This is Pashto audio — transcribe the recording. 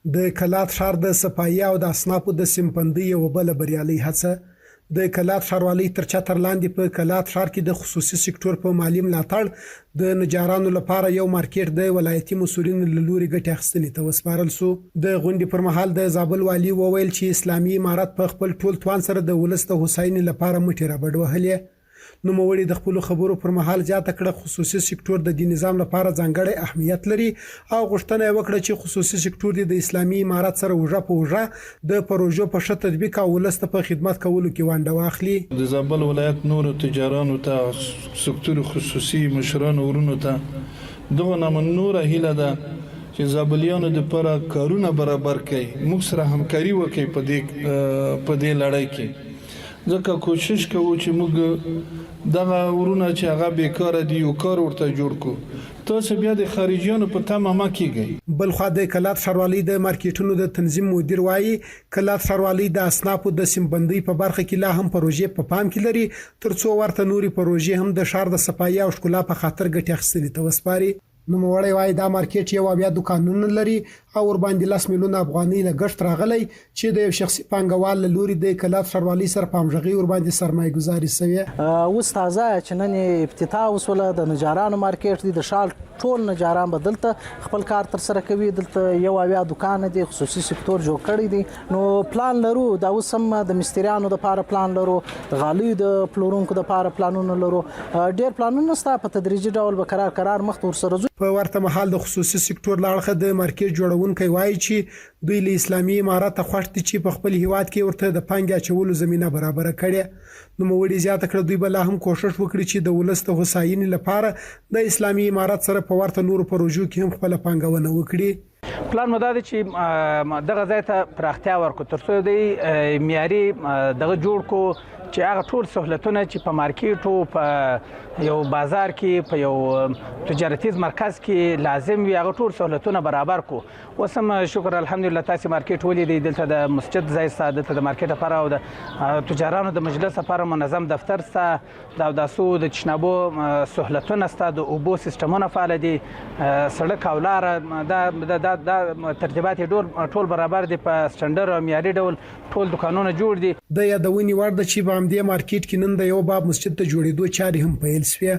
د کلات ښار د صفایي او د اسنافو د سیمپندۍ یوه بله بریالۍ هڅه د کلات ښاروالۍ تر چتر لاندې په کلات ښار کې د خصوصي سکتور په مالي ملاتړ د نجارانو لپاره یو مارکیټ د ولایتي مسؤلینو له لوري ګټې اخیستنې ته وسپارل شو. د غونډې پر مهال د زابل والي وویل چې اسلامي امارت په خپل ټول توان سره د ولس د هوساینې لپاره مټې رابډ وهلې. نوموړي د خپلو خبرو پر مهال زیاته کړه خصوصي سکتور د دې نظام لپاره ځانګړی اهمیت لري او غوښتنه یې وکړه چې خصوصي سکتور د اسلامي امارت سره وژه په وژه د پروژو په ښه تطبیق او ولس ته په خدمت کولو کې ونډه واخلي. د زابل ولایت نورو تجارانو ته سکتور خصوصي مشرانو ورونو ته دغه نامه نوره هیله ده چې زابلیانو د لپاره کارونه برابر کړي، موږ سره همکاري وکړي په دې لړۍ کې. ځکه کوشش کوو چې موږ دغه ورونه چې هغه بیکاره دي یو کار ورته جوړ کړو. تاسو بیا د خارجيانو په تمه مه کیږئ. بل خو د کلات ښاروالۍ د مارکیټونو د تنظیم مدیر وایي کلات ښاروالۍ د اسنافو د سیمبندۍ په برخه کې لا هم پروژې په پام کې لري ترڅو ورته نوري پروژې هم د ښار د صفایي او ښکلا په خاطر ګټې اخیستنې ته وسپاري. نوموړی وایي دا مارکیټ یو بیا دوکانونه لري او ورباندې 10 میلیونه افغانۍ لګښت راغلی چې د یو شخصي پانګوال له لوري د کلات ښاروالۍ سره په همغږۍ ورباندې سرمایه ګزاري شوې. اوس تازه چې نن افتتاح وسوله د نجارانو مارکیټ دی، د ښار ټول نجاران به دلته خپل کار تر سره کوي. دلته یو بیا دوکان دی، خصوصي سکتور جوړ کړی دی. نو پلان لرو دا اوس هم د مستریانو لپاره پلان لرو، د غالیو د پلورونکو لپاره پلانونه لرو. ډیر پلانونه ستا په تدریجي ډول به قرار مخ ور سره. په ورته مهال د خصوصي سکتور لاړخه د مارکیټ جوړونکي وایي چې دوی له اسلامي امارت خوښ دي چې په خپل هیواد کې ورته د پانګې اچولو زمينه برابر کړي. نوموړي زیاته کړه دوی بل هم کوشش وکړي چې د ولس د هوساینې لپاره د اسلامي امارت سره په ورته نورو پروژو کې هم خپل پانګونه وکړي. پلان مو دا دی چې دغه ځای ته پراختیا ورکړو ترڅو د معیاري دغه جوړ کو چې هغه ټول سہولتونه چې په مارکیټ او په یو بازار کې په یو تجارتي مرکز کې لازم وي هغه ټول سہولتونه برابر کو. وسم شکر الحمدلله تاسو مارکیټ ولې دلته د مسجد ځای ساده د مارکیټ لپاره او د تجارانو د مجلس لپاره منظم دفتر سته دا د سو د چنابو سہولتونه سته د اوبو سیستمونه فعال دي، سړک او لار دا ترتیبات ټول برابر دي په سټنډر او معیاري ډول ټول دکانونه جوړ دي. د یادونې وړ ده چې په همدې مارکیټ کې نن د یو باب مسجد ته جوړېدو چارې هم پیل شوې.